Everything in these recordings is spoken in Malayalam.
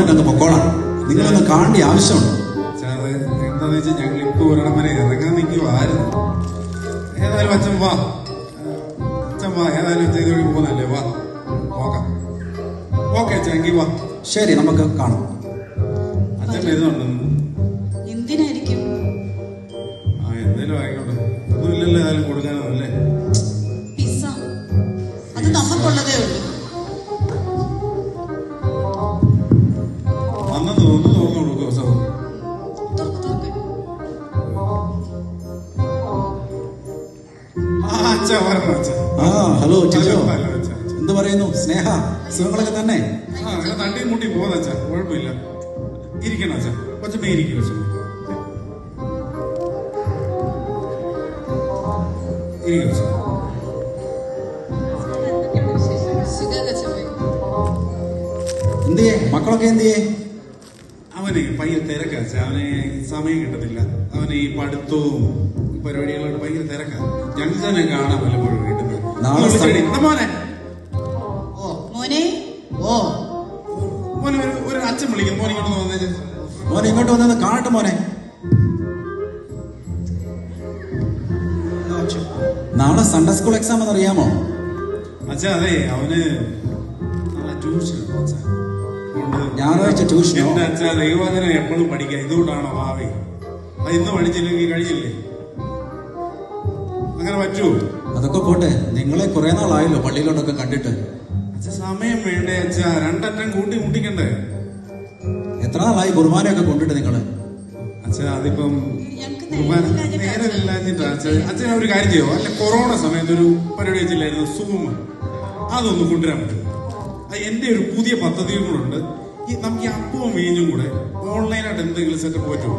പറഞ്ഞിട്ട് അങ്ങ് പൊക്കോളാം. നിങ്ങളൊന്ന് കാണേണ്ട ആവശ്യമുണ്ട്. എന്താന്ന് വെച്ചാൽ ഞങ്ങൾ ഇപ്പൊ ഒരിടം വരെ ഇറങ്ങാൻ നിൽക്കുവായിരുന്നു. ഏതായാലും അച്ഛൻ വാ, ഏതായാലും ചെയ്ത് വഴി പോകുന്നല്ലേ, വാ നോക്കാം. ഓക്കെ അച്ഛൻ, എങ്കിൽ വാ. ശരി, നമുക്ക് കാണാം. അച്ഛൻ വരുന്നുണ്ട്. എന്തിനായിരിക്കും? എന്തേലും ആയിക്കോട്ടെ, ഒന്നുമില്ലല്ലോ ഏതായാലും കൊടുക്കാനോ അല്ലേ. പിസ്സ അത് നമുക്കുള്ളതേ ഉള്ളൂ. വന്നെന്ന് തോന്നുന്നു കൊടുക്കും. ഹലോ ടിജോ, എന്ത് പറയുന്നു? സ്നേഹ, സുഖങ്ങളൊക്കെ തന്നെ? തട്ടിയും മുട്ടി പോകുന്ന അച്ഛാ, കുഴപ്പമില്ല. ഇരിക്കണം അച്ഛാ, കൊച്ചമ്മ ഇരിക്കും. എന്തിയേ മക്കളൊക്കെ എന്തിയേ? അവന് ഭയങ്കര തിരക്കാച്ച, അവന് സമയം കിട്ടത്തില്ല. അവന് ഈ പഠിത്തവും പരിപാടികളോട് ഭയങ്കര തിരക്കാ. ഞങ്ങൾ തന്നെ കാണാൻ പലപ്പോഴും വീട്ടിൽ. മോനെ ഒരു അച്ഛൻ വിളിക്കും. മോനെ ഇങ്ങോട്ട് വന്നേ. മോനെ ഇങ്ങോട്ട് വന്നത് കാണട്ടെ മോനെ. നാളെ സൺഡേ സ്കൂൾ എക്സാം എന്നറിയാമോ? അച്ഛാ അതെ, അവന് ട്യൂഷൻ. ഞായറാഴ്ച ട്യൂഷൻ. എന്റെ അച്ഛാ ദൈവവചനം എപ്പോഴും പഠിക്കാം. ഇതുകൊണ്ടാണോ ഭാവി? അത് ഇന്ന് പഠിച്ചില്ലെങ്കിൽ കഴിഞ്ഞില്ലേ? അങ്ങനെ പറ്റുമോ? അതൊക്കെ പോട്ടെ, നിങ്ങളെ കുറെ നാളായല്ലോ പള്ളിയിലോട്ടൊക്കെ കണ്ടിട്ട്. അച്ഛാ സമയം വേണ്ടേ അച്ഛാ? രണ്ടറ്റം കൂട്ടി മുട്ടിക്കണ്ടേ? എത്ര നാളായി കുർബാനയൊക്കെ കൊണ്ടിട്ട് നിങ്ങള്? അച്ഛാ അതിപ്പം നേരമില്ലാഞ്ഞിട്ടാ. അച്ഛൻ ഒരു കാര്യം ചെയ്യോ? അല്ല, കൊറോണ സമയത്ത് ഒരു പരിപാടി വെച്ചില്ലായിരുന്നു, സൂം. അതൊന്ന് കൊണ്ടുവരാൻ പറ്റും. എന്റെ ഒരു പുതിയ പദ്ധതിയും കൂടെ ഉണ്ട്. നമുക്ക് ഈ അപ്പവും വീഞ്ഞും കൂടെ ഓൺലൈനായിട്ട് എന്തെങ്കിലും സെറ്റപ്പ് പറ്റുമോ?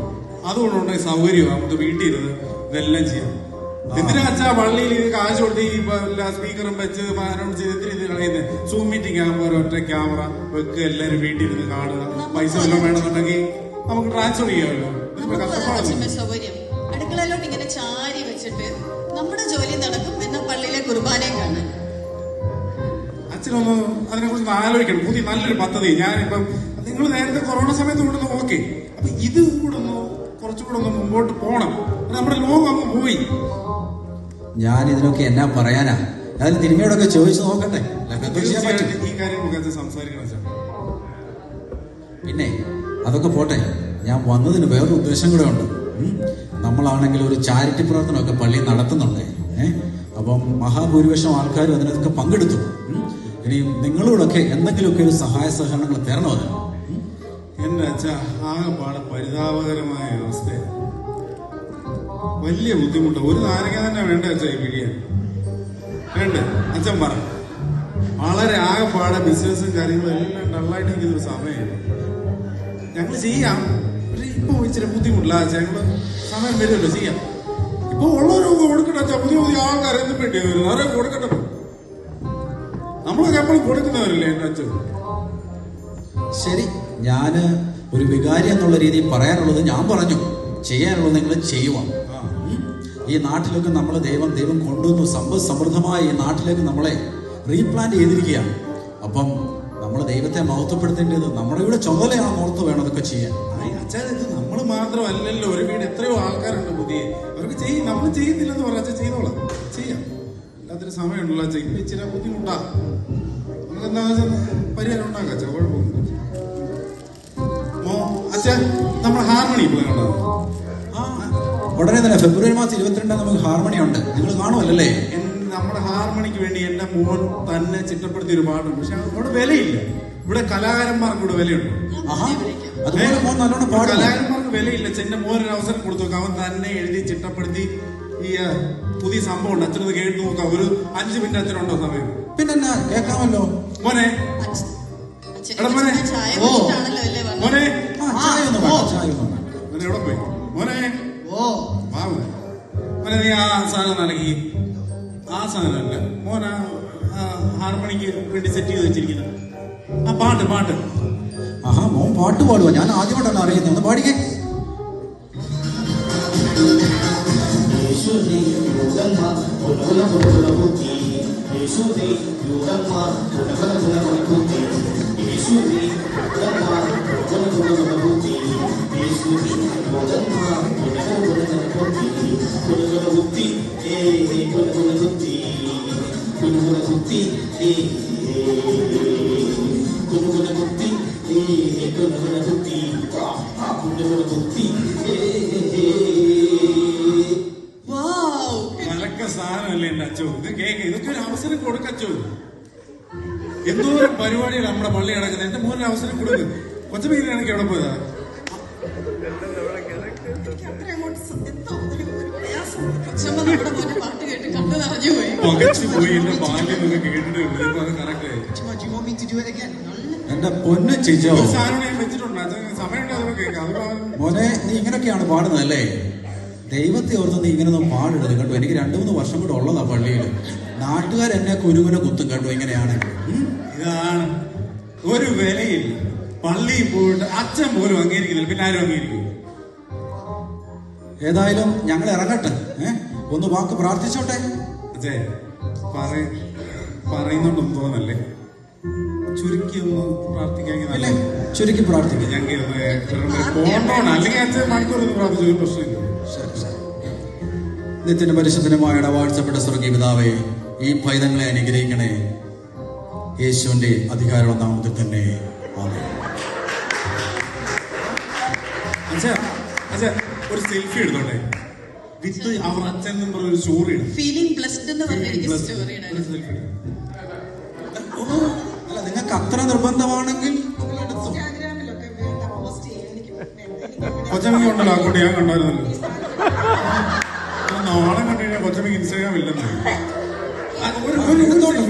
അതുകൊണ്ടുണ്ടെങ്കിൽ സൗകര്യം, നമുക്ക് വീട്ടിൽ ഇരുന്ന് ഇതെല്ലാം ചെയ്യാം. എന്തിനാ അച്ഛാ പള്ളിയിൽ കാശ് കൊടുത്ത് ഈ സ്പീക്കറും വെച്ച് അനൗൺസ് ചെയ്ത് എന്തിനാ ഇത് കളയുന്നത്? സൂം മീറ്റിംഗ് ആകുമ്പോൾ ഒരൊറ്റ ക്യാമറ വെക്കുക, എല്ലാവരും വീട്ടിൽ ഇരുന്ന് കാണുക. പൈസ വല്ലതും വേണമെന്നുണ്ടെങ്കിൽ നമുക്ക് ട്രാൻസ്ഫർ ചെയ്യാമല്ലോ. സൗകര്യം അടുക്കളയിലോട്ട് ഇങ്ങനെ ചാരി വെച്ചിട്ട് നമ്മുടെ ജോലി നടക്കും, എന്നാൽ പള്ളിയിലെ കുർബാനയും കാണാൻ. അച്ഛനൊന്ന് അതിനെ കുറിച്ച് ആലോചിക്കണം. പുതിയ നല്ലൊരു പദ്ധതി. ഞാനിപ്പം നിങ്ങൾ നേരത്തെ കൊറോണ സമയത്ത് കൊണ്ടൊന്ന് ഓക്കെ, അപ്പൊ ഇത് കൂടെ ഒന്ന് കുറച്ചുകൂടെ ഒന്ന് മുമ്പോട്ട് പോകണം. നമ്മുടെ ലോകം അങ്ങ് പോയി. ഞാൻ ഇതിനൊക്കെ എന്നാ പറയാനാ? അതിന് തിരുമയോടൊക്കെ ചോദിച്ചു നോക്കട്ടെ. ഈ കാര്യം സംസാരിക്കണം. പിന്നെ അതൊക്കെ പോട്ടെ, ഞാൻ വന്നതിന് വേറൊരു ഉദ്ദേശം കൂടെ ഉണ്ട്. നമ്മളാണെങ്കിൽ ഒരു ചാരിറ്റി പ്രവർത്തനമൊക്കെ പള്ളിയിൽ നടത്തുന്നുണ്ട്. അപ്പം മഹാഭൂരിപക്ഷം ആൾക്കാരും അതിനൊക്കെ പങ്കെടുത്തു. ഇനി നിങ്ങളോടൊക്കെ എന്തെങ്കിലുമൊക്കെ ഒരു സഹായ സഹകരണങ്ങൾ തരണോ? അതിന് എന്റെ അച്ഛ ആകെപ്പാടെ പരിതാപകരമായ അവസ്ഥ, വലിയ ബുദ്ധിമുട്ട്. ഒരു നാരങ്ങ തന്നെ വേണ്ട അച്ഛ ഈ പിഴിയാൻ. വേണ്ട അച്ഛൻ പറ. വളരെ ആകെപ്പാടെ ബിസിനസ്സും കാര്യങ്ങളും എല്ലാം ഡള്ളായിട്ട് നിൽക്കുന്ന ഒരു സമയം. ഞങ്ങൾ ചെയ്യാം, പക്ഷെ ഇപ്പൊ ഇച്ചിരി ബുദ്ധിമുട്ടില്ല അച്ഛ. ഞങ്ങള് സമയം വരുമല്ലോ, ചെയ്യാം. ഇപ്പൊ ഉള്ളവരൊക്കെ കൊടുക്കട്ടെ അച്ഛാ. പുതിയ ആൾക്കാർ എന്ത് വേണ്ടി വരും? അവരൊക്കെ കൊടുക്കട്ടെ. നമ്മളൊക്കെ എപ്പോഴും കൊടുക്കുന്നവരല്ലേ എന്റെ അച്ഛൻ. ശരി, ഞാന് ഒരു വികാരി എന്നുള്ള രീതിയിൽ പറയാനുള്ളത് ഞാൻ പറഞ്ഞു, ചെയ്യാനുള്ളത് നിങ്ങൾ ചെയ്യുക. ഈ നാട്ടിലൊക്കെ നമ്മൾ ദൈവം കൊണ്ടുവന്നു സമ്പദ് സമൃദ്ധമായ ഈ നാട്ടിലേക്ക് നമ്മളെ റീപ്ലാന്റ് ചെയ്തിരിക്കുകയാണ്. അപ്പം നമ്മൾ ദൈവത്തെ മഹത്വപ്പെടുത്തേണ്ടത് നമ്മുടെ ഇവിടെ ചുമതലയാണ്. ഓർത്ത് വേണം അതൊക്കെ ചെയ്യാൻ. അച്ഛൻ ഇത് നമ്മൾ മാത്രമല്ലല്ലോ, ഒരു വീട് എത്രയോ ആൾക്കാരുണ്ട് പുതിയ. അവർക്ക് ചെയ്യും, നമ്മൾ ചെയ്യുന്നില്ലെന്ന് പറഞ്ഞ അച്ഛൻ ചെയ്തോളാം, ചെയ്യാം. എല്ലാത്തിനും സമയമുണ്ടല്ലോ അച്ഛൻ. ഇപ്പൊ ഇച്ചിരി ബുദ്ധിമുട്ടാ. നമുക്ക് എന്താ പരിഹാരം ഉണ്ടാക്കാം അച്ഛൻ, കുഴപ്പമൊന്നും. അച്ഛൻ നമ്മൾ ഹാർമണി പോയി കണ്ടോ? ഉടനെ തന്നെ ഫെബ്രുവരി മാസം 22 നമുക്ക് ഹാർമണി ഉണ്ട്. നിങ്ങൾ കാണുമല്ലേ? നമ്മുടെ ഹാർമണിക്ക് വേണ്ടി എന്റെ മോൻ തന്നെ ചിട്ടപ്പെടുത്തിയ ഒരു പാട്ടുണ്ട്. പക്ഷെ അവിടെ വിലയില്ല. ഇവിടെ കലാകാരന്മാർക്ക് ഇവിടെ വിലയുണ്ട്. അതുപോലെ മോൻ നല്ലോണം പാടും. കലാകാരന്മാർക്ക് വിലയില്ല. എന്റെ മോനൊരു അവസരം കൊടുത്തു നോക്കാം. അവൻ തന്നെ എഴുതി ചിട്ടപ്പെടുത്തി ഈ പുതിയ സംഭവം ഉണ്ട്. അച്ഛനത് കേട്ട് നോക്കാം. ഒരു 5 മിനിറ്റ് അച്ഛനുണ്ടോ സമയം? പിന്നെ കേൾക്കാമല്ലോ മോനെ. മോനെ എവിടെ പോയി? മോനെ മോനെ നീ ആ സാധനം നൽകി. ആ സാധനമല്ല മോന ഹാർമണിക്ക് വേണ്ടി സെറ്റ് ചെയ്ത് വെച്ചിരിക്കുന്നത് ആ പാട്ട്. മോൻ പാട്ട് പാടുക? ഞാൻ ആദ്യമായിട്ടാണ് അറിയുന്നത്. ഒന്ന് പാടിക്കേ. യേശുദേ വാവ്. മലക്ക സാധനമല്ലേ എന്റെ അച്ചോ. ഇത് കേക്ക്, ഇതൊക്കെ ഒരു അവസരം കൊടുക്കച്ചോ. എന്തോരം പരിപാടികൾ നമ്മുടെ പള്ളി നടക്കുന്നത്. എന്റെ മോനൊരു അവസരം കൊടുക്കും. കൊച്ചമീനാണെങ്കിൽ എവിടെ പോയതാ? കൊച്ചമ്മ നമ്മുടെ മോനെ പാട്ട് കേട്ട് കണ്ടു നിറഞ്ഞു പോയി. പകച്ചു പോയി. എന്റെ ബാല്യം ഒക്കെ കേട്ടിട്ട് ഇപ്പൊ അത് കറക്റ്റ് ആയി. എന്റെ പൊന്ന് ചിജോ, ഒരു സാധനം ഞാൻ വെച്ചിട്ടുണ്ട്. അച്ഛൻ സമയമുണ്ട് അതൊക്കെ കേൾക്കാം. അത് മോനെ നീ ഇങ്ങനെയൊക്കെയാണ് പാടുന്നതല്ലേ? ദൈവത്തെ ഓർത്ത് നീ ഇങ്ങനെയൊന്നും പാടരുത് കേട്ടോ. എനിക്ക് 2-3 വർഷം കൂടെ ഉള്ളതാ പള്ളിയിൽ. നാട്ടുകാരെന്നെ കുരുകുന കുത്തും കേട്ടോ ഇങ്ങനെയാണെങ്കിൽ. ഇതാണ് ഒരു വിലയില്ല. പള്ളിയിൽ പോയിട്ട് അച്ഛൻ പോലും അംഗീകരിക്കുന്നില്ല, പിന്നെ ആരും അംഗീകരിക്കും? ഏതായാലും ഞങ്ങൾ ഇറങ്ങട്ടെ. ഒന്ന് വാക്ക് പ്രാർത്ഥിച്ചോട്ടെ. അച്ഛേ പറയുന്നുണ്ടൊന്നും തോന്നല്ലേ? ചുരുക്കി ഒന്ന് പ്രാർത്ഥിക്കാമെങ്കിൽ അല്ലേ? നല്ല. ചുരുക്കി പ്രാർത്ഥിക്കും. ഞങ്ങൾ പോകണോണ്, അല്ലെങ്കിൽ അച്ഛൻ മണിക്കൂർ ഒന്ന് പ്രാർത്ഥിച്ചു, ഒരു പ്രശ്നമില്ല. ശരി ശരി. നിത്യന്റെ പരിശുദ്ധനുമായ വാഴ്ചപ്പെട്ട സ്വർഗീയ പിതാവേ, ഈ പൈതങ്ങളെ അനുഗ്രഹിക്കണേ. യേശുവിന്റെ അധികാരമുള്ള നാമത്തിൽ തന്നെ ആമേൻ. അച്ഛാ ഒരു സെൽഫി എടുത്തോട്ടെ. വിത്ത് അവർ അച്ഛൻ എന്ന് പറഞ്ഞ ഒരു സ്റ്റോറി ഇടും. ഫീലിംഗ് ബ്ലെസ്ഡ് എന്ന് പറഞ്ഞ എനിക്ക് സ്റ്റോറി ഇടാൻ. സെൽഫി ഇടും. അല്ല, നിങ്ങൾക്ക് അത്ര നിർബന്ധമാണെങ്കിൽ കൊച്ചമ്മയ്ക്ക് ഉണ്ടല്ലോ അങ്ങോട്ട്, ഞാൻ കണ്ടായിരുന്നല്ലോ. നാളെ കണ്ടു കഴിഞ്ഞാൽ കൊച്ചമ്മയ്ക്ക് ഇൻസ്റ്റാഗ്രാം ഇല്ലെന്ന്. എടുത്തോട്ടെ.